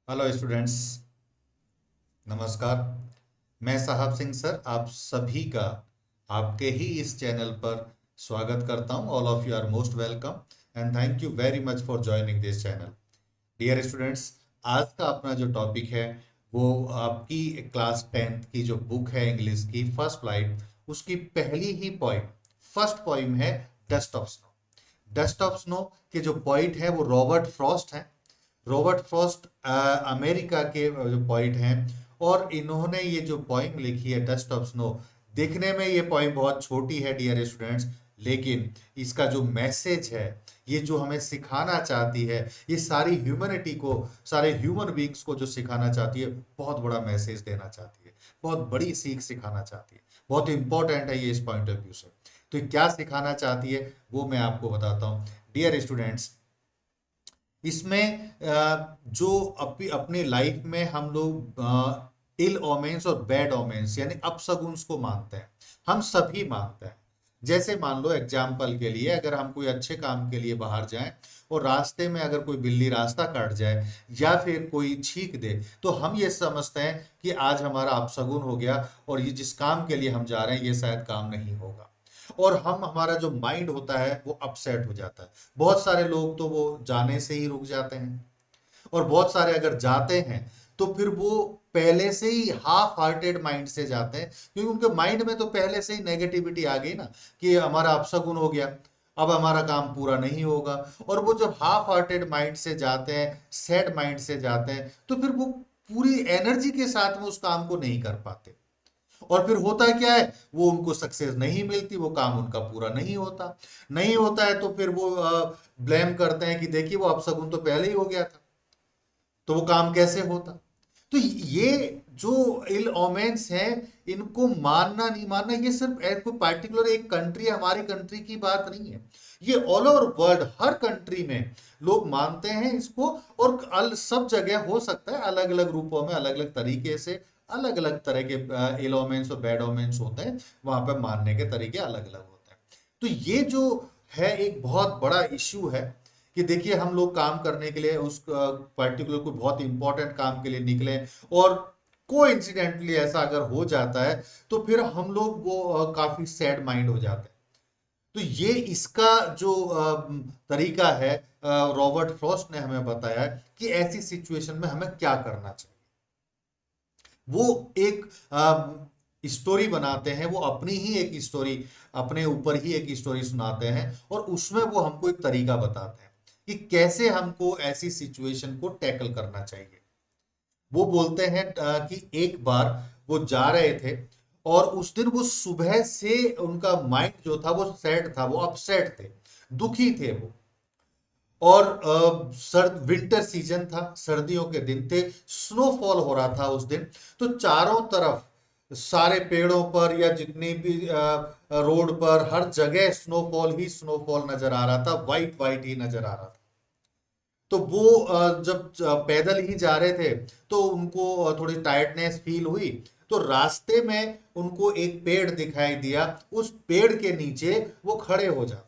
Hello students, नमस्कार। मैं साहब सिंह सर आप सभी का आपके ही इस चैनल पर स्वागत करता हूं। All of you are most welcome and thank you very much for joining this channel. Dear students, आज का अपना जो टॉपिक है वो आपकी क्लास 10th की जो बुक है इंग्लिश की फर्स्ट फ्लाइट, उसकी पहली ही पॉइंट, फर्स्ट पॉइंट है dust of snow. Dust of snow के जो पॉइंट है वो रॉबर्ट फ्रॉस्ट हैं। रॉबर्ट फ्रॉस्ट अमेरिका के जो पॉइंट हैं, और इन्होंने ये जो पोइम लिखी है डस्ट ऑफ स्नो, देखने में ये पोइम बहुत छोटी है डियर स्टूडेंट्स, लेकिन इसका जो मैसेज है, ये जो हमें सिखाना चाहती है, ये सारी ह्यूमैनिटी को, सारे ह्यूमन बींग्स को जो सिखाना चाहती है, बहुत बड़ा मैसेज देना चाहती है, बहुत बड़ी सीख सिखाना चाहती है। बहुत इंपॉर्टेंट है ये इस पॉइंट ऑफ व्यू से। तो ये क्या सिखाना चाहती है वो मैं आपको बताता हूँ डियर स्टूडेंट्स। इसमें जो अपनी लाइफ में हम लोग इल ओमेंस और बैड ओमेंस यानी अपशगुन्स को मानते हैं, हम सभी मानते हैं। जैसे मान लो एग्जाम्पल के लिए, अगर हम कोई अच्छे काम के लिए बाहर जाएं और रास्ते में अगर कोई बिल्ली रास्ता काट जाए या फिर कोई छींक दे, तो हम ये समझते हैं कि आज हमारा अपशगुन हो गया और ये जिस काम के लिए हम जा रहे हैं ये शायद काम नहीं होगा। और हम हमारा जो माइंड होता है वो अपसेट हो जाता है। बहुत सारे लोग तो वो जाने से ही रुक जाते हैं, और बहुत सारे अगर जाते हैं तो फिर वो पहले से ही हाफ हार्टेड माइंड से जाते हैं, क्योंकि उनके माइंड में तो पहले से ही नेगेटिविटी आ गई ना कि हमारा अपशगुन हो गया, अब हमारा काम पूरा नहीं होगा। और वो जब हाफ हार्टेड माइंड से जाते हैं, सैड माइंड से जाते हैं, तो फिर वो पूरी एनर्जी के साथ में उस काम को नहीं कर पाते। और फिर होता क्या है, वो उनको सक्सेस नहीं मिलती, वो काम उनका पूरा नहीं होता। नहीं होता है तो फिर वो ब्लेम करते हैं कि देखिए वो अपशगुन तो पहले ही हो गया था, तो वो काम कैसे होता। तो ये जो इल ओमेंस हैं, इनको मानना नहीं मानना, ये सिर्फ कोई पार्टिकुलर एक कंट्री, हमारी कंट्री की बात नहीं है। ये ऑल ओवर वर्ल्ड, हर कंट्री में लोग मानते हैं इसको। और सब जगह हो सकता है अलग अलग रूपों में, अलग अलग तरीके से, अलग अलग तरह के इल ओमेंस और बैड ओमेंस होते हैं, वहां पर मानने के तरीके अलग अलग होते हैं। तो ये जो है एक बहुत बड़ा इश्यू है कि देखिए हम लोग काम करने के लिए उस पर्टिकुलर कोई बहुत इंपॉर्टेंट काम के लिए निकले, और को इंसिडेंटली ऐसा अगर हो जाता है तो फिर हम लोग वो काफी सैड माइंड हो जाते हैं। तो ये इसका जो तरीका है, रॉबर्ट फ्रॉस्ट ने हमें बताया है कि ऐसी सिचुएशन में हमें क्या करना चाहिए। वो एक स्टोरी बनाते हैं, वो अपनी ही एक स्टोरी, अपने ऊपर ही एक स्टोरी सुनाते हैं, और उसमें वो हमको एक तरीका बताते हैं कि कैसे हमको ऐसी सिचुएशन को टैकल करना चाहिए। वो बोलते हैं कि एक बार वो जा रहे थे, और उस दिन वो सुबह से उनका माइंड जो था वो सैड था, वो अपसेट थे, दुखी थे वो। और सर्द विंटर सीजन था, सर्दियों के दिन थे, स्नोफॉल हो रहा था उस दिन। तो चारों तरफ सारे पेड़ों पर या जितनी भी रोड पर हर जगह स्नोफॉल ही स्नोफॉल नजर आ रहा था, वाइट वाइट ही नजर आ रहा था। तो वो जब पैदल ही जा रहे थे तो उनको थोड़ी टायर्डनेस फील हुई। तो रास्ते में उनको एक पेड़ दिखाई दिया, उस पेड़ के नीचे वो खड़े हो जाते।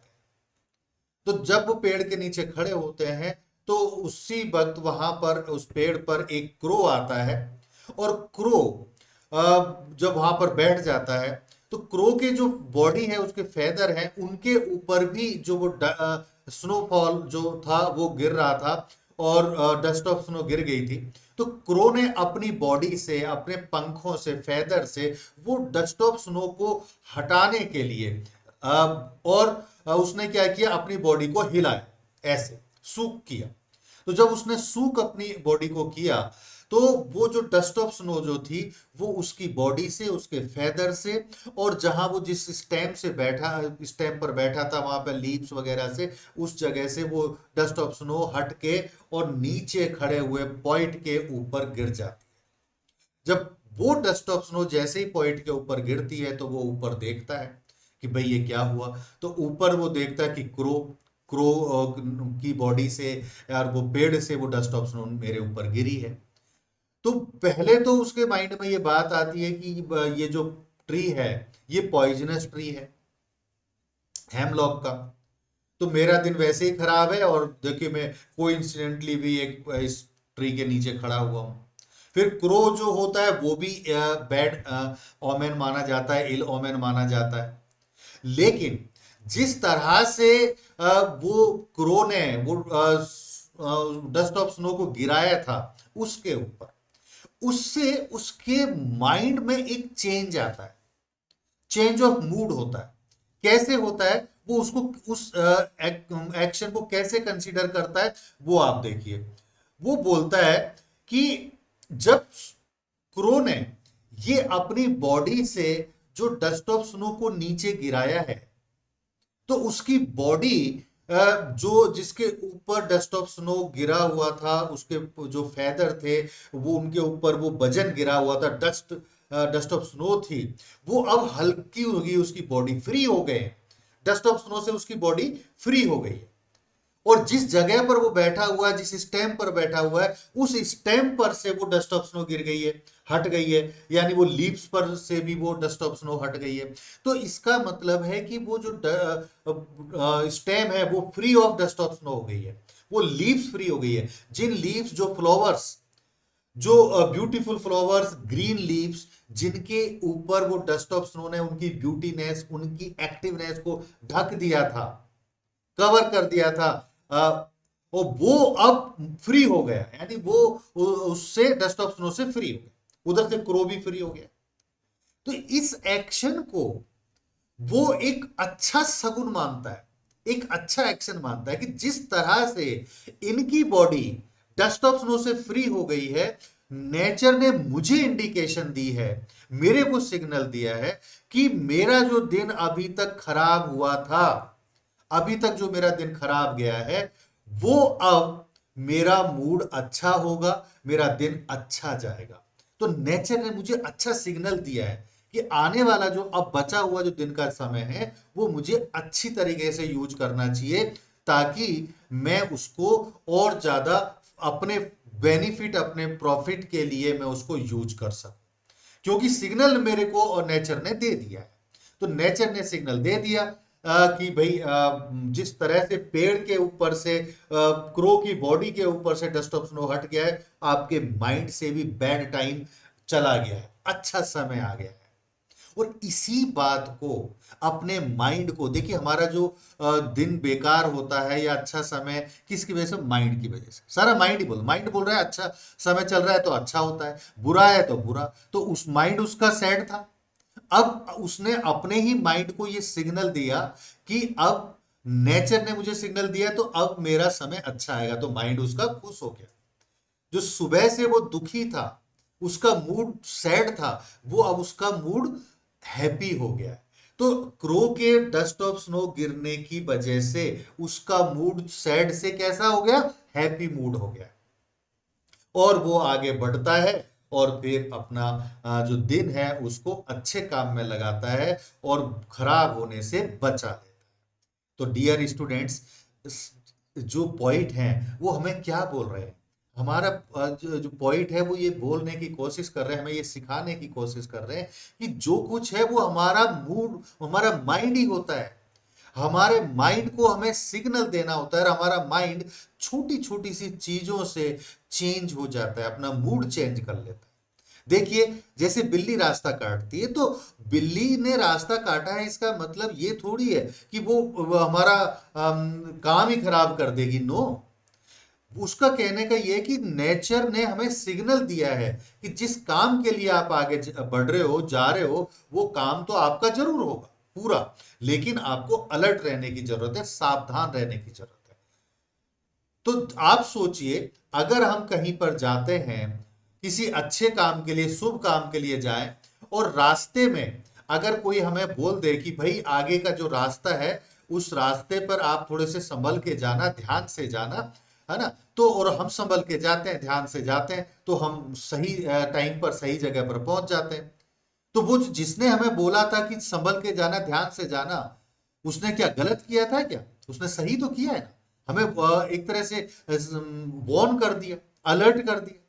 तो जब वो पेड़ के नीचे खड़े होते हैं तो उसी वक्त वहां पर उस पेड़ पर एक क्रो आता है। और क्रो जब वहां पर बैठ जाता है, तो क्रो के जो बॉडी है, उसके फेदर हैं, उनके ऊपर भी जो वो स्नोफॉल जो था वो गिर रहा था, और डस्ट ऑफ स्नो गिर गई थी। तो क्रो ने अपनी बॉडी से, अपने पंखों से, फेदर से वो डस्ट ऑफ स्नो को हटाने के लिए और उसने क्या किया, अपनी बॉडी को हिलाया, ऐसे सूक किया। तो जब उसने सूक अपनी बॉडी को किया, तो वो जो डस्ट ऑफ स्नो जो थी, वो उसकी बॉडी से, उसके फेदर से, और जहां वो जिस स्टेम से बैठा, स्टेम पर बैठा था वहां पर लीव्स वगैरह से, उस जगह से वो डस्ट ऑफ स्नो हट के और नीचे खड़े हुए पॉइंट के ऊपर गिर जाती है। जब वो डस्ट ऑफ स्नो जैसे ही पॉइंट के ऊपर गिरती है तो वो ऊपर देखता है कि भाई ये क्या हुआ। तो ऊपर वो देखता है कि क्रो क्रो की बॉडी से, यार वो पेड़ से वो डस्ट ऑफ स्नो मेरे ऊपर गिरी है। तो पहले तो उसके माइंड में ये बात आती है कि ये जो ट्री है, ये पॉइजनस ट्री है, हेमलॉक का। तो मेरा दिन वैसे ही खराब है, और देखिए मैं कोइंसिडेंटली भी एक इस ट्री के नीचे खड़ा हुआ हूं। फिर क्रो जो होता है वो भी बैड ओमेन माना जाता है, इल ओमेन माना जाता है। लेकिन जिस तरह से वो क्रो ने वो डस्ट ऑफ स्नो को गिराया था उसके ऊपर, उससे उसके माइंड में एक चेंज आता है, चेंज ऑफ मूड होता है। कैसे होता है वो, उसको उस एक्शन को कैसे कंसीडर करता है वो आप देखिए। वो बोलता है कि जब क्रो ने ये अपनी बॉडी से जो डस्ट ऑफ स्नो को नीचे गिराया है, तो उसकी बॉडी जो जिसके ऊपर डस्ट ऑफ स्नो गिरा हुआ था, उसके जो फेदर थे वो उनके ऊपर वो वजन गिरा हुआ था, डस्ट ऑफ स्नो थी, वो अब हल्की हो गई, उसकी बॉडी फ्री हो गए, डस्ट ऑफ स्नो से उसकी बॉडी फ्री हो गई है। और जिस जगह पर वो बैठा हुआ है, जिस स्टेम पर बैठा हुआ है, उस स्टेम पर से वो डस्ट ऑफ स्नो गिर गई है, हट गई है, यानी वो लीव्स पर से भी वो डस्ट ऑफ स्नो हट गई है। तो इसका मतलब है कि वो जो स्टेम है वो free of dust of snow हो गई है, वो लीव्स फ्री हो गई है। जिन लीव्स, जो फ्लावर्स, जो ब्यूटीफुल फ्लावर्स, ग्रीन लीव्स, जिनके ऊपर वो डस्ट ऑफ स्नो ने उनकी ब्यूटीनेस, उनकी एक्टिवनेस को ढक दिया था, कवर कर दिया था, और वो अब फ्री हो गया, यानी वो उससे डस्ट ऑफ स्नो से फ्री हो गया, उधर से क्रो भी फ्री हो गया। तो इस एक्शन को वो एक अच्छा सगुन मानता है, एक अच्छा एक्शन मानता है कि जिस तरह से इनकी बॉडी डस्ट ऑफ स्नो से फ्री हो गई है, नेचर ने मुझे इंडिकेशन दी है, मेरे को सिग्नल दिया है कि मेरा जो दिन अभी तक खराब हुआ था, अभी तक जो मेरा दिन खराब गया है, वो अब मेरा मूड अच्छा होगा, मेरा दिन अच्छा जाएगा। तो नेचर ने मुझे अच्छा सिग्नल दिया है कि आने वाला जो अब बचा हुआ जो दिन का समय है वो मुझे अच्छी तरीके से यूज करना चाहिए, ताकि मैं उसको और ज्यादा अपने बेनिफिट, अपने प्रॉफिट के लिए मैं उसको यूज कर सकूं, क्योंकि सिग्नल मेरे को और नेचर ने दे दिया है। तो नेचर ने सिग्नल दे दिया कि भाई जिस तरह से पेड़ के ऊपर से क्रो की बॉडी के ऊपर से डस्ट ऑफ स्नो हट गया है, आपके माइंड से भी बैड टाइम चला गया है, अच्छा समय आ गया है। और इसी बात को, अपने माइंड को देखिए, हमारा जो दिन बेकार होता है या अच्छा समय किसकी वजह से, माइंड की वजह से। सारा माइंड ही माइंड बोल रहा है अच्छा समय चल रहा है तो अच्छा होता है, बुरा है तो बुरा। तो उस माइंड उसका सैड था, अब उसने अपने ही माइंड को ये सिग्नल दिया कि अब नेचर ने मुझे सिग्नल दिया तो अब मेरा समय अच्छा आएगा, तो माइंड उसका खुश हो गया। जो सुबह से वो दुखी था, उसका मूड सैड था, वो अब उसका मूड हैप्पी हो गया। तो क्रो के डस्ट ऑफ स्नो गिरने की वजह से उसका मूड सैड से कैसा हो गया, हैप्पी मूड हो गया, और वो आगे बढ़ता है और फिर अपना जो दिन है उसको अच्छे काम में लगाता है और खराब होने से बचा लेता है। तो डियर स्टूडेंट्स, जो पॉइंट हैं वो हमें क्या बोल रहे हैं, हमारा जो पॉइंट है वो ये बोलने की कोशिश कर रहे हैं, हमें ये सिखाने की कोशिश कर रहे हैं कि जो कुछ है वो हमारा मूड, हमारा माइंड ही होता है। हमारे माइंड को हमें सिग्नल देना होता है, और हमारा माइंड छोटी छोटी सी चीजों से चेंज हो जाता है, अपना मूड चेंज कर लेता है। देखिए, जैसे बिल्ली रास्ता काटती है, तो बिल्ली ने रास्ता काटा है इसका मतलब ये थोड़ी है कि वो हमारा काम ही खराब कर देगी। नो, उसका कहने का ये है कि नेचर ने हमें सिग्नल दिया है कि जिस काम के लिए आप आगे बढ़ रहे हो, जा रहे हो, वो काम तो आपका जरूर होगा पूरा, लेकिन आपको अलर्ट रहने की जरूरत है, सावधान रहने की जरूरत है। तो आप सोचिए, अगर हम कहीं पर जाते हैं किसी अच्छे काम के लिए, शुभ काम के लिए जाएं, और रास्ते में अगर कोई हमें बोल दे कि भाई आगे का जो रास्ता है उस रास्ते पर आप थोड़े से संभल के जाना, ध्यान से जाना, है ना, तो और हम संभल के जाते हैं, ध्यान से जाते हैं, तो हम सही टाइम पर सही जगह पर पहुंच जाते हैं। तो वो जिसने हमें बोला था कि संभल के जाना, ध्यान से जाना, उसने क्या गलत किया था क्या? उसने सही तो किया है ना, हमें एक तरह से वार्न कर दिया, अलर्ट कर दिया।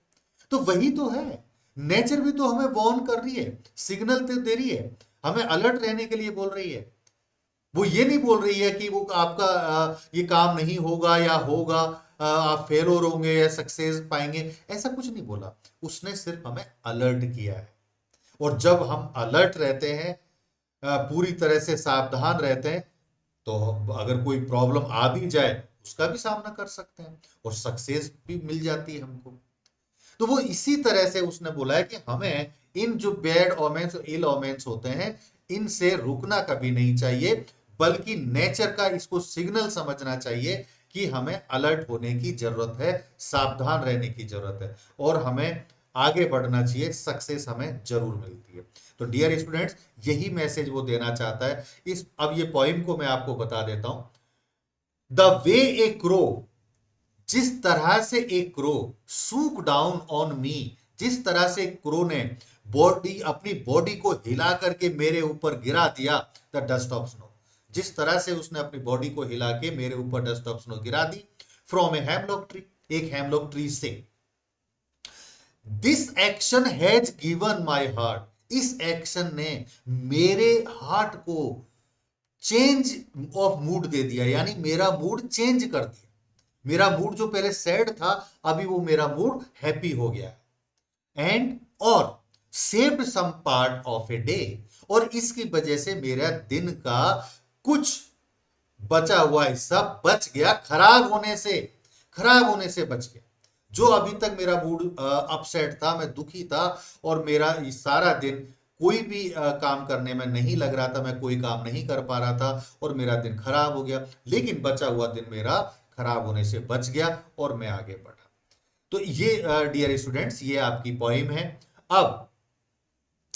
तो वही तो है, नेचर भी तो हमें वार्न कर रही है, सिग्नल तो दे रही है, हमें अलर्ट रहने के लिए बोल रही है। वो ये नहीं बोल रही है कि वो आपका ये काम नहीं होगा या होगा, आप फेल हो होंगे या सक्सेस पाएंगे, ऐसा कुछ नहीं बोला। उसने सिर्फ हमें अलर्ट किया है। और जब हम अलर्ट रहते हैं, पूरी तरह से सावधान रहते हैं, तो अगर कोई प्रॉब्लम आ भी जाए उसका भी सामना कर सकते हैं और सक्सेस भी मिल जाती है हमको। तो वो इसी तरह से उसने बोला है कि हमें इन जो बैड ओमेंस और इल ओमेंस होते हैं इनसे रुकना कभी नहीं चाहिए, बल्कि नेचर का इसको सिग्नल समझना चाहिए कि हमें अलर्ट होने की जरूरत है, सावधान रहने की जरूरत है और हमें आगे बढ़ना चाहिए, सक्सेस हमें जरूर मिलती है। तो डियर स्टूडेंट्स, यही मैसेज वो देना चाहता है। इस अब ये पॉइंट को मैं आपको बता देता हूं। द वे ए क्रो, जिस तरह से एक क्रो सूक डाउन ऑन मी, जिस तरह से क्रो ने बॉडी अपनी बॉडी को हिला करके मेरे ऊपर गिरा दिया, द डस्ट ऑफ स्नो, जिस तरह से उसने अपनी बॉडी को हिला के मेरे ऊपर डस्ट ऑफ स्नो गिरा दी, फ्रॉम ए हेमलॉक ट्री, एक हेमलॉक ट्री से, this action has given my heart, इस एक्शन ने मेरे हार्ट को चेंज ऑफ मूड दे दिया, यानी मेरा मूड चेंज कर दिया। मेरा मूड जो पहले सैड था, अभी वो मेरा मूड हैप्पी हो गया है। एंड और saved some part of a day, और इसकी वजह से मेरा दिन का कुछ बचा हुआ हिस्सा बच गया, खराब होने से बच गया। जो अभी तक मेरा मूड अपसेट था, मैं दुखी था और मेरा सारा दिन कोई भी काम करने में नहीं लग रहा था, मैं कोई काम नहीं कर पा रहा था और मेरा दिन खराब हो गया, लेकिन बचा हुआ दिन मेरा खराब होने से बच गया और मैं आगे बढ़ा। तो ये डियर स्टूडेंट्स, ये आपकी पोइम है। अब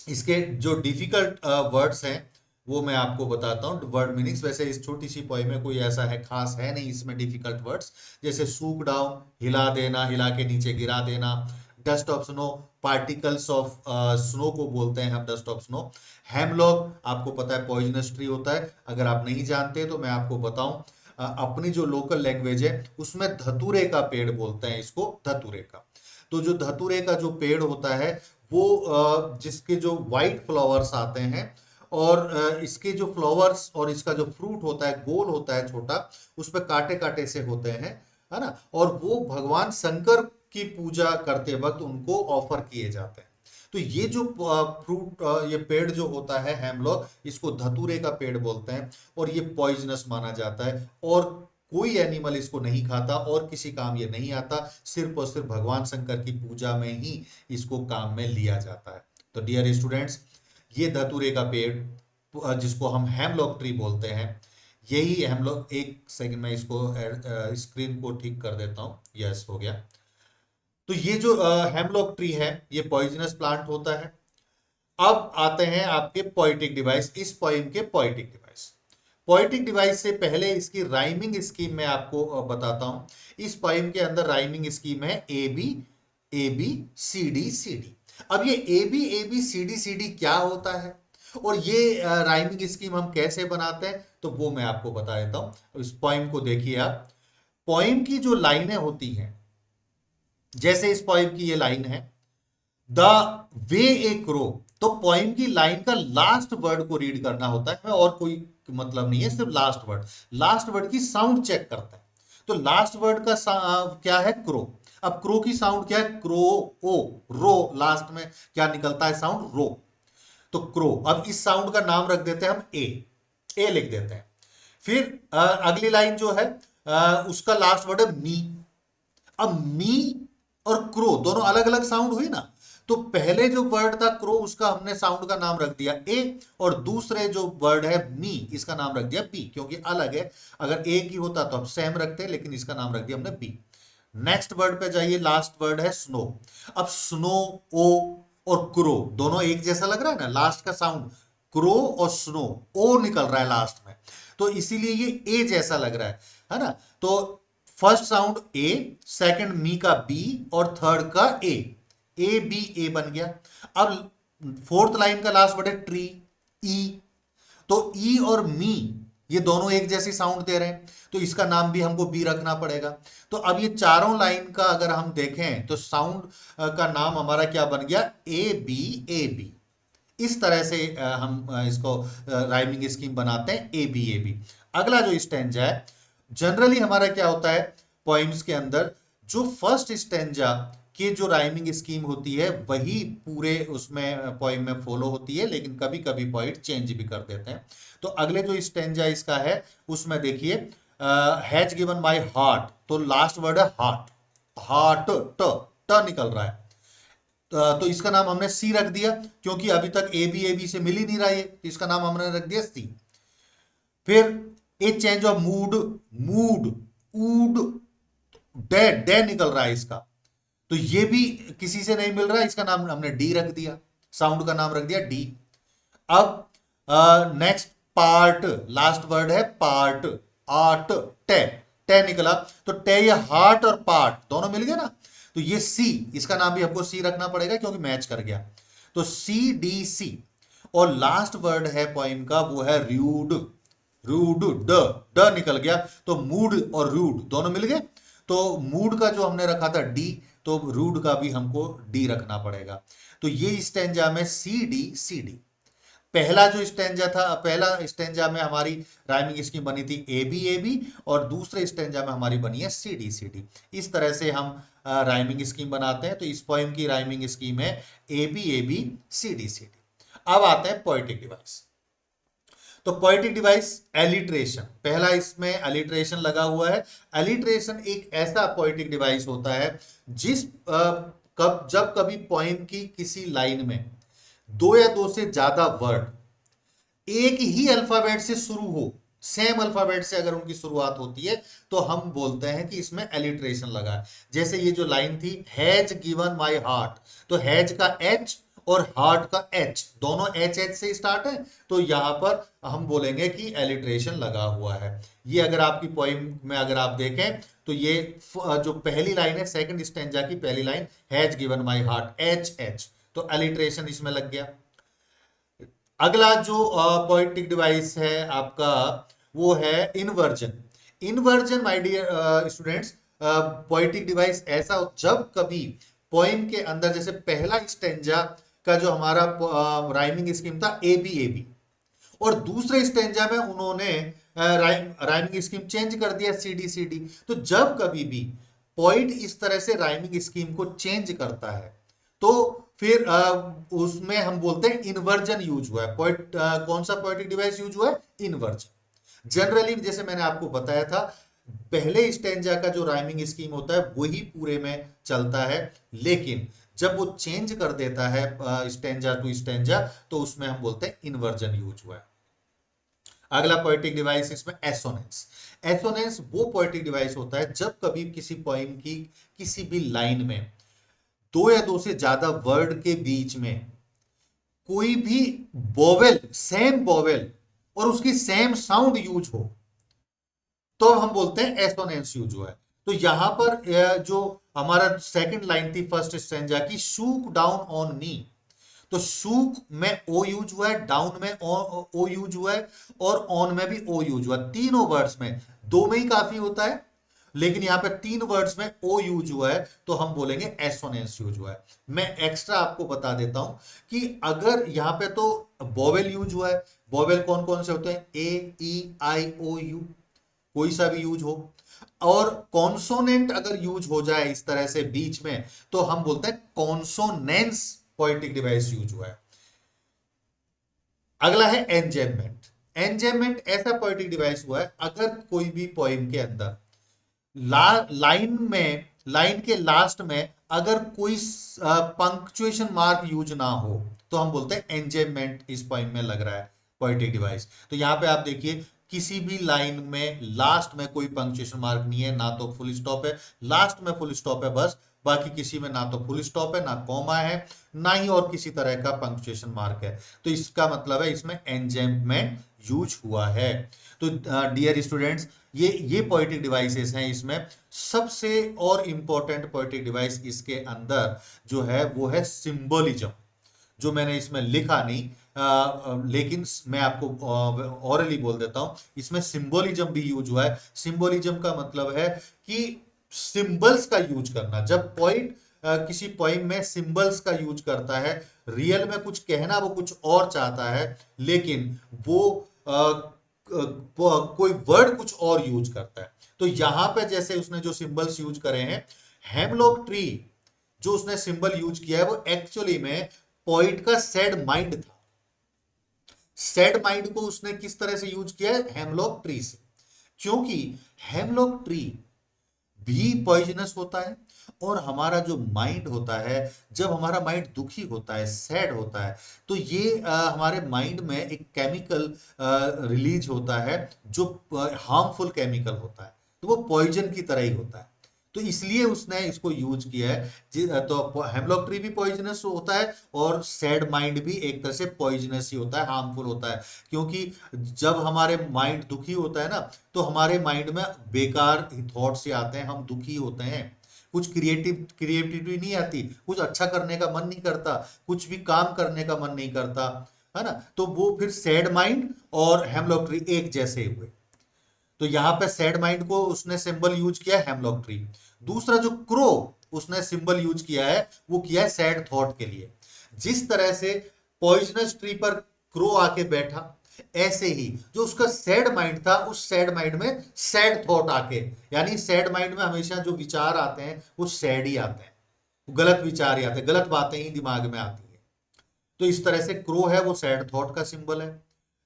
इसके जो डिफिकल्ट वर्ड्स हैं वो मैं आपको बताता हूँ, वर्ड मीनिंग्स। वैसे इस छोटी सी पोइम में कोई ऐसा है खास है नहीं इसमें डिफिकल्ट वर्ड्स, जैसे सूक डाउन, हिला देना, हिला के नीचे गिरा देना, dust of snow, particles of snow को बोलते हैं हम डस्ट ऑफ स्नो। हेमलॉक आपको पता है पॉइजनस ट्री होता है, अगर आप नहीं जानते तो मैं आपको बताऊं, अपनी जो लोकल लैंग्वेज है उसमें धतूरे का पेड़ बोलते हैं इसको, धतूरे का। तो जो धतूरे का जो पेड़ होता है वो जिसके जो वाइट फ्लावर्स आते हैं, और इसके जो फ्लावर्स और इसका जो फ्रूट होता है गोल होता है छोटा, उस पर कांटे कांटे से होते हैं, है ना, और वो भगवान शंकर की पूजा करते वक्त उनको ऑफर किए जाते हैं। तो ये जो फ्रूट, ये पेड़ जो होता है हेमलॉक, इसको धतूरे का पेड़ बोलते हैं और ये पॉइजनस माना जाता है और कोई एनिमल इसको नहीं खाता और किसी काम ये नहीं आता, सिर्फ और सिर्फ भगवान शंकर की पूजा में ही इसको काम में लिया जाता है। तो डियर स्टूडेंट्स, ये धतूरे का पेड़ जिसको हम हेमलॉक ट्री बोलते हैं, यही हेमलॉक, एक सेकंड में इसको स्क्रीन को ठीक कर देता हूँ, यस हो गया। तो ये जो हेमलॉक ट्री है ये पॉइजनस प्लांट होता है। अब आते हैं आपके पोइटिक डिवाइस, इस पोइम के पोइटिक डिवाइस। पोइटिक डिवाइस से पहले इसकी राइमिंग स्कीम मैं आपको बताता हूं। इस पोइम के अंदर राइमिंग स्कीम है A B C D C D. अब ये ए बी सी डी क्या होता है और ये राइमिंग स्कीम हम कैसे बनाते हैं, तो वो मैं आपको बता देता हूं। इस पोइम को देखिए आप, पोइम की जो लाइनें होती हैं, जैसे इस पोइम की ये लाइन है, द वे ए क्रो, तो पोइम की लाइन का लास्ट वर्ड को रीड करना होता है, और कोई मतलब नहीं है, सिर्फ लास्ट वर्ड की साउंड चेक करता है। तो लास्ट वर्ड का क्या है, क्रो। अब क्रो की साउंड क्या है, क्रो, ओ, रो, लास्ट में क्या निकलता है साउंड, रो। तो क्रो, अब इस साउंड का नाम रख देते हैं हम ए लिख देते हैं। फिर अगली लाइन जो है उसका लास्ट वर्ड है मी। अब मी और क्रो दोनों अलग अलग साउंड हुई ना, तो पहले जो वर्ड था क्रो उसका हमने साउंड का नाम रख दिया ए, और दूसरे जो वर्ड है मी इसका नाम रख दिया बी, क्योंकि अलग है। अगर एक ही होता तो हम सेम रखते, लेकिन इसका नाम रख दिया हमने बी। नेक्स्ट वर्ड पे जाइए, लास्ट वर्ड है स्नो। अब स्नो, ओ और क्रो दोनों एक जैसा लग रहा है ना, लास्ट का साउंड क्रो और स्नो, ओ निकल रहा है लास्ट में, तो इसीलिए ये ए जैसा लग रहा है ना। तो फर्स्ट साउंड ए, सेकंड मी का बी और थर्ड का ए बी ए बन गया। अब फोर्थ लाइन का लास्ट वर्ड है ट्री, ई, तो ई और मी ये दोनों एक जैसी साउंड दे रहे हैं, तो इसका नाम भी हमको बी रखना पड़ेगा। तो अब ये चारों लाइन का अगर हम देखें तो साउंड का नाम हमारा क्या बन गया, ए बी। इस तरह से हम इसको राइमिंग स्कीम बनाते हैं, ए बी। अगला जो स्टैंजा है, जनरली हमारा क्या होता है, पोइम्स के अंदर जो फर्स्ट स्टेंजा के जो राइमिंग स्कीम होती है वही पूरे उसमें पोइम में फॉलो होती है, लेकिन कभी कभी पोइट चेंज भी कर देते हैं। तो अगले जो स्टेंजा इसका है उसमें देखिए, हैज गिवन माई हार्ट, तो लास्ट वर्ड है हार्ट, हार्ट, ट ट निकल रहा है। तो इसका नाम हमने सी रख दिया, क्योंकि अभी तक ए बी से मिल ही नहीं रहा है, तो इसका नाम हमने रख दिया सी। फिर ए change of mood, mood, ऊड, day day निकल रहा है इसका, तो ये भी किसी से नहीं मिल रहा है, इसका नाम हमने डी रख दिया, साउंड का नाम रख दिया डी। अब नेक्स्ट पार्ट, लास्ट वर्ड है पार्ट, आर्ट, टे टे निकला, तो टे ये हार्ट और पार्ट दोनों मिल गए ना, तो ये सी, इसका नाम भी हमको सी रखना पड़ेगा क्योंकि मैच कर गया, तो सी डी सी। और लास्ट वर्ड है पोइम का वो है रूड, रूड, ड ड निकल गया, तो मूड और रूड दोनों मिल गए, तो मूड का जो हमने रखा था डी, तो रूड का भी हमको डी रखना पड़ेगा। तो ये स्टेंजा में सी डी सी डी। पहला जो स्टेंजा था, पहला स्टेंजा में हमारी राइमिंग स्कीम बनी थी ए बी, और दूसरे स्टेंजा में हमारी बनी है सी डी। इस तरह से हम राइमिंग स्कीम बनाते हैं। तो इस पोएम की राइमिंग स्कीम है ए बी सी डी। अब आते हैं पोएटिक डिवाइस। तो पोएटिक डिवाइस एलिट्रेशन, पहला इसमें एलिट्रेशन लगा हुआ है। एलिट्रेशन एक ऐसा पोएटिक डिवाइस होता है जिस जब कभी पोएम की किसी लाइन में दो या दो से ज्यादा वर्ड एक ही अल्फाबेट से शुरू हो, सेम अल्फाबेट से अगर उनकी शुरुआत होती है, तो हम बोलते हैं कि इसमें एलिट्रेशन लगा है। जैसे ये जो लाइन थी, हैज गिवन माई हार्ट, तो हैज का एच और हार्ट का एच दोनों एच एच से स्टार्ट है, तो यहां पर हम बोलेंगे कि एलिट्रेशन लगा हुआ है। ये अगर आपकी पोइम में अगर आप देखें तो ये जो पहली लाइन है, सेकंड स्टेंजा की पहली line, has given my heart, H H, तो एलिट्रेशन इसमें लग गया। अगला जो पोएटिक डिवाइस है आपका वो है inversion. Inversion my dear students, poetic device ऐसा जब कभी पोएम के अंदर, जैसे पहला स्टेंजा का जो हमारा राइमिंग स्कीम था ए बी, और दूसरे स्टेंजा में उन्होंने राइमिंग स्कीम चेंज कर दिया सी डी। तो जब कभी भी पोइट इस तरह से राइमिंग स्कीम को चेंज करता है तो फिर उसमें हम बोलते हैं इन्वर्जन यूज हुआ है। कौन सा पोएटिक डिवाइस यूज हुआ है? इन्वर्जन। जनरली जैसे मैंने आपको बताया था, पहले स्टेंजा का जो राइमिंग स्कीम होता है वही पूरे में चलता है, लेकिन जब वो चेंज कर देता है स्टेंजा टू स्टेंजा, तो उसमें हम बोलते हैं इन्वर्जन यूज हुआ है। अगला पोएटिक डिवाइस इसमें एसोनेंस। एसोनेंस वो पोएटिक डिवाइस होता है जब कभी किसी पोइम की किसी भी लाइन में दो या दो से ज्यादा वर्ड के बीच में कोई भी वोवेल, सेम वोवेल और उसकी सेम साउंड यूज हो, तो हम बोलते हैं एसोनेंस यूज हुआ है। तो यहां पर जो हमारा सेकंड लाइन थी फर्स्ट स्ट्रेंजा की, शूक डाउन ऑन मी, तो शूक में ओ यूज हुआ है, डाउन में ओ यूज हुआ है, और ऑन में भी ओ यूज हुआ है। तीनों वर्ड्स में, दो में ही काफी होता है, लेकिन यहां पे तीन वर्ड्स में ओ यूज हुआ है, तो हम बोलेंगे एसोनेंस यूज हुआ है। मैं एक्स्ट्रा आपको बता देता हूं कि अगर यहां पे तो वोवेल यूज हुआ है, वोवेल कौन कौन से होते हैं? ए ई आई ओ यू, कोई सा भी यूज हो, और कॉन्सोनेंट अगर यूज हो जाए इस तरह से बीच में, तो हम बोलते हैं कॉन्सोनेंस पोएटिक डिवाइस यूज हुआ है। अगला है एंजेममेंट। एंजेममेंट ऐसा पोएटिक डिवाइस हुआ है अगर कोई भी पोइम के अंदर लाइन में, लाइन के लास्ट में अगर कोई पंक्चुएशन मार्क यूज ना हो, तो हम बोलते हैं एंजेममेंट इस पोइम में लग रहा है पोएटिक डिवाइस। तो यहां पे आप देखिए, किसी भी लाइन में लास्ट में कोई पंक्चुएशन मार्क नहीं है, ना तो फुल स्टॉप है, लास्ट में फुल स्टॉप है बस, बाकी किसी में ना तो फुल स्टॉप है, ना कॉमा है, ना ही और किसी तरह का पंक्चुएशन मार्क है, तो इसका मतलब है इसमें एंजेममेंट यूज हुआ है। तो डियर स्टूडेंट्स, ये पोएटिक डिवाइसेस हैं। इसमें सबसे और इंपॉर्टेंट पोएटिक डिवाइस इसके अंदर जो है वो है सिंबोलिज्म, जो मैंने इसमें लिखा नहीं, लेकिन मैं आपको ऑरली बोल देता हूं, इसमें सिंबोलिज्म भी यूज हुआ है। सिंबोलिज्म का मतलब है कि सिंबल्स का यूज करना। जब पोइट किसी पोइम में सिंबल्स का यूज करता है, रियल में कुछ कहना वो कुछ और चाहता है, लेकिन वो कोई वर्ड कुछ और यूज करता है, तो यहां पे जैसे उसने जो सिंबल्स यूज करे हैं, हेमलॉक ट्री जो उसने सिंबल यूज किया है वो एक्चुअली में पोइट का सैड माइंड था। सैड माइंड को उसने किस तरह से यूज किया है? हेमलॉक ट्री से। क्योंकि हेमलॉक ट्री भी पॉइजनस होता है, और हमारा जो माइंड होता है, जब हमारा माइंड दुखी होता है, सैड होता है, तो ये हमारे माइंड में एक केमिकल रिलीज होता है जो हार्मफुल केमिकल होता है, तो वो पॉइजन की तरह ही होता है। तो इसलिए उसने इसको यूज किया है। तो हेमलॉक ट्री भी पॉइजनस होता है, और सैड माइंड भी एक तरह से पॉइजनस ही होता है, हार्मफुल होता है। क्योंकि जब हमारे माइंड दुखी होता है ना, तो हमारे माइंड में बेकार थॉट्स ही आते हैं, हम दुखी होते हैं, कुछ क्रिएटिविटी नहीं आती, कुछ अच्छा करने का मन नहीं करता, कुछ भी काम करने का मन नहीं करता, है ना। तो वो फिर सैड माइंड और हेमलॉक ट्री एक जैसे हुए। तो यहां पे सैड माइंड को उसने सिंबल यूज किया है हेमलॉक ट्री। दूसरा जो क्रो उसने सिंबल यूज किया है, वो किया है सैड थॉट के लिए। जिस तरह से पॉइजनस ट्री पर क्रो आके बैठा, ऐसे ही जो उसका सैड माइंड था, उस सैड माइंड में सैड थॉट आके, यानी सैड माइंड में हमेशा जो विचार आते हैं वो सैड ही आते हैं, गलत विचार ही आते हैं, गलत बातें ही दिमाग में आती है। तो इस तरह से क्रो है वो सैड थॉट का सिंबल है।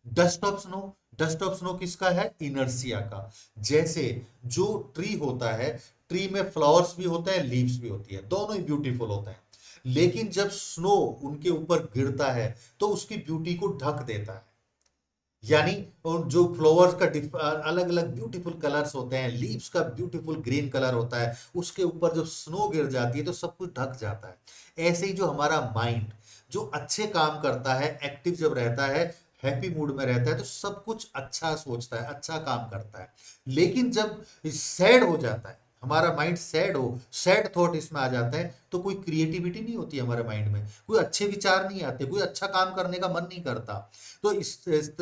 Dust of snow, dust of snow किसका है? इनर्सिया का। जैसे जो ट्री होता है, ट्री में फ्लावर्स भी होते हैं, लीव्स भी होती है, दोनों ही ब्यूटीफुल होते हैं, लेकिन जब स्नो उनके ऊपर गिरता है तो उसकी ब्यूटी को ढक देता है। यानी जो फ्लावर्स का अलग अलग ब्यूटीफुल कलर्स होते हैं, लीव्स का ब्यूटीफुल ग्रीन कलर होता है, उसके ऊपर जब स्नो गिर जाती है तो सब कुछ ढक जाता है। ऐसे ही जो हमारा माइंड जो अच्छे काम करता है, एक्टिव जब रहता है, हैप्पी मूड में रहता है, तो सब कुछ अच्छा सोचता है, अच्छा काम करता है। लेकिन जब सैड हो जाता है, हमारा माइंड सैड हो, सैड थॉट इसमें आ जाता है, तो कोई क्रिएटिविटी नहीं होती हमारे माइंड में, कोई अच्छे विचार नहीं आते, कोई अच्छा काम करने का मन नहीं करता। तो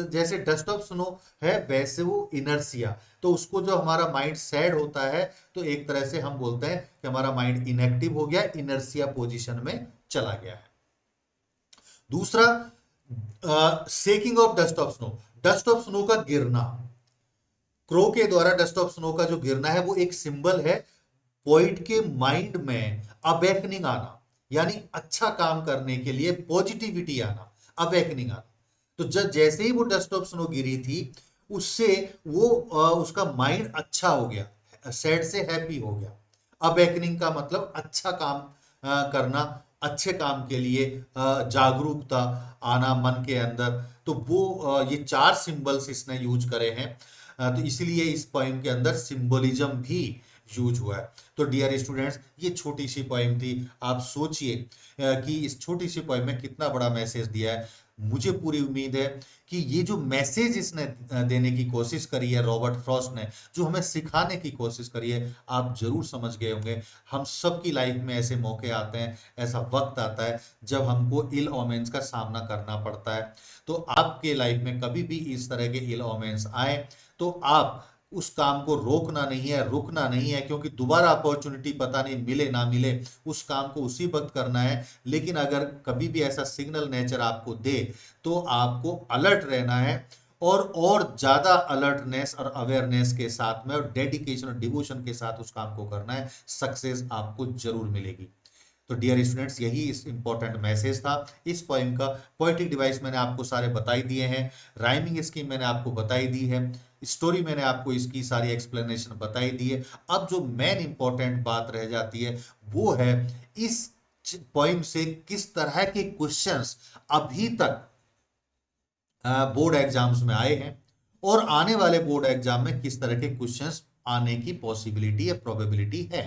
जैसे डस्ट ऑफ स्नो है, वैसे वो इनर्सिया। तो उसको जो हमारा माइंड सैड होता है, तो एक तरह से हम बोलते हैं कि हमारा माइंड इनएक्टिव हो गया, इनर्सिया पोजीशन में चला गया है। दूसरा, shaking of dust of snow, dust of snow का गिरना, क्रो के द्वारा डस्ट ऑफ स्नो का जो गिरना है वो एक सिंबल है पोइट के माइंड में अवेकनिंग आना, यानी अच्छा काम करने के लिए पॉजिटिविटी आना, अवेकनिंग आना। तो जब जैसे ही वो डस्ट ऑफ स्नो गिरी थी, उससे वो उसका माइंड अच्छा हो गया, सैड से हैप्पी हो गया। अवेकनिंग का मतलब अच्छा काम करना, अच्छे काम के लिए जागरूकता आना मन के अंदर। तो वो ये चार सिंबल्स इसने यूज करे हैं। तो इसलिए इस पोइम के अंदर सिंबलिज्म भी यूज हुआ है। तो डियर स्टूडेंट्स, ये छोटी सी पोइम थी। आप सोचिए कि इस छोटी सी पोइम में कितना बड़ा मैसेज दिया है। मुझे पूरी उम्मीद है कि ये जो मैसेज इसने देने की कोशिश करी है, रॉबर्ट फ्रॉस्ट ने जो हमें सिखाने की कोशिश करी है, आप जरूर समझ गए होंगे। हम सबकी लाइफ में ऐसे मौके आते हैं, ऐसा वक्त आता है जब हमको इल ओमेंस का सामना करना पड़ता है। तो आपके लाइफ में कभी भी इस तरह के इल ओमेंस आए, तो आप उस काम को रोकना नहीं है, रुकना नहीं है, क्योंकि दोबारा अपॉर्चुनिटी पता नहीं मिले ना मिले, उस काम को उसी वक्त करना है। लेकिन अगर कभी भी ऐसा सिग्नल नेचर आपको दे, तो आपको अलर्ट रहना है, और ज्यादा अलर्टनेस और अवेयरनेस के साथ में, और डेडिकेशन और डिवोशन के साथ उस काम को करना है। सक्सेस आपको जरूर मिलेगी। तो डियर स्टूडेंट्स, यही इस इंपॉर्टेंट मैसेज था इस पोइम का। पोएटिक डिवाइस मैंने आपको सारे बताई दिए हैं, राइमिंग स्कीम मैंने आपको बताई दी है, स्टोरी मैंने आपको इसकी सारी एक्सप्लेनेशन बताई दी है। अब जो मेन इंपॉर्टेंट बात रह जाती है वो है इस पोइम से किस तरह के क्वेश्चंस अभी तक बोर्ड एग्जाम्स में आए हैं, और आने वाले बोर्ड एग्जाम में किस तरह के क्वेश्चंस आने की पॉसिबिलिटी या प्रोबेबिलिटी है।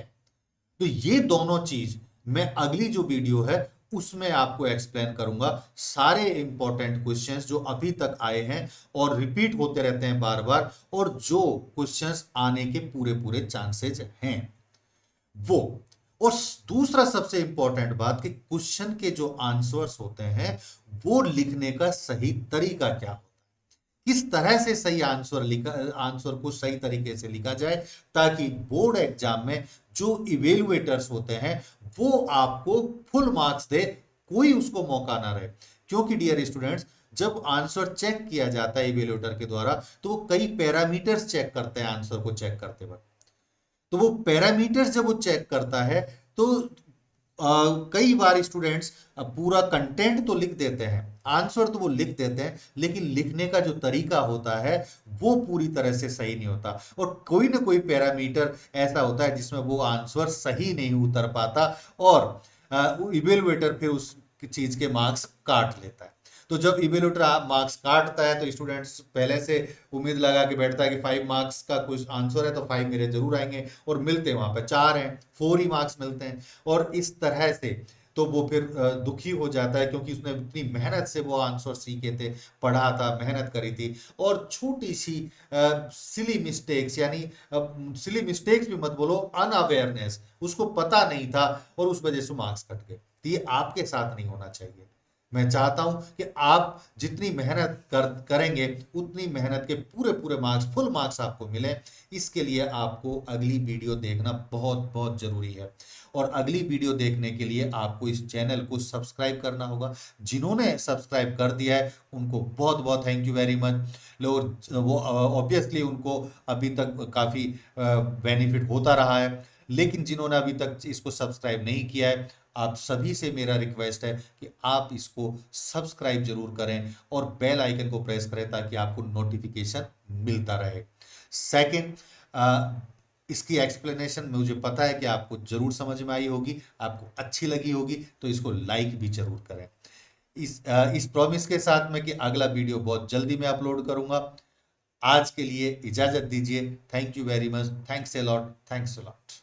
तो ये दोनों चीज मैं अगली जो वीडियो है उसमें आपको एक्सप्लेन करूंगा। सारे इंपॉर्टेंट क्वेश्चंस जो अभी तक आए हैं और रिपीट होते रहते हैं बार बार, और जो क्वेश्चंस आने के पूरे पूरे चांसेस हैं वो। और दूसरा सबसे इंपॉर्टेंट बात कि क्वेश्चन के जो आंसर्स होते हैं वो लिखने का सही तरीका क्या होता है, किस तरह से सही आंसर को सही तरीके से लिखा जाए, ताकि बोर्ड एग्जाम में जो इवेलुएटर्स होते हैं वो आपको फुल मार्क्स दे, कोई उसको मौका ना रहे। क्योंकि डियर स्टूडेंट्स, जब आंसर चेक किया जाता है इवेलुएटर के द्वारा, तो वो कई पैरामीटर्स चेक करते हैं आंसर को चेक करते वक्त। तो वो पैरामीटर्स जब वो चेक करता है तो कई बार स्टूडेंट्स पूरा कंटेंट तो लिख देते हैं, आंसर तो वो लिख देते हैं, लेकिन लिखने का जो तरीका होता है वो पूरी तरह से सही नहीं होता, और कोई ना कोई पैरामीटर ऐसा होता है जिसमें वो आंसर सही नहीं उतर पाता, और इवेलुएटर फिर उस चीज के मार्क्स काट लेता है। तो जब इवेलुएटर मार्क्स काटता है तो स्टूडेंट्स पहले से उम्मीद लगा के बैठता है कि 5 मार्क्स का कुछ आंसर है तो 5 मेरे जरूर आएंगे, और मिलते हैं वहां पे 4 हैं, 4 ही मार्क्स मिलते हैं। और इस तरह से तो वो फिर दुखी हो जाता है, क्योंकि उसने इतनी मेहनत से वो आंसर सीखे थे, पढ़ा था, मेहनत करी थी, और छोटी सी सिली मिस्टेक्स, यानी सिली मिस्टेक्स भी मत बोलो, अनअवेयरनेस, उसको पता नहीं था और उस वजह से मार्क्स कट गए। तो ये आपके साथ नहीं होना चाहिए। मैं चाहता हूं कि आप जितनी मेहनत करेंगे उतनी मेहनत के पूरे पूरे मार्क्स, फुल मार्क्स आपको मिले। इसके लिए आपको अगली वीडियो देखना बहुत बहुत जरूरी है, और अगली वीडियो देखने के लिए आपको इस चैनल को सब्सक्राइब करना होगा। जिन्होंने सब्सक्राइब कर दिया है उनको बहुत बहुत थैंक यू वेरी मच। लोग वो ऑब्वियसली उनको अभी तक काफ़ी बेनिफिट होता रहा है, लेकिन जिन्होंने अभी तक इसको सब्सक्राइब नहीं किया है, आप सभी से मेरा रिक्वेस्ट है कि आप इसको सब्सक्राइब जरूर करें और बेल आइकन को प्रेस करें ताकि आपको नोटिफिकेशन मिलता रहे। सेकंड, इसकी एक्सप्लेनेशन मुझे पता है कि आपको जरूर समझ में आई होगी, आपको अच्छी लगी होगी, तो इसको लाइक भी जरूर करें। इस प्रॉमिस के साथ में कि अगला वीडियो बहुत जल्दी मैं अपलोड करूंगा। आज के लिए इजाजत दीजिए। Thank you very much, thanks a lot, thanks a lot.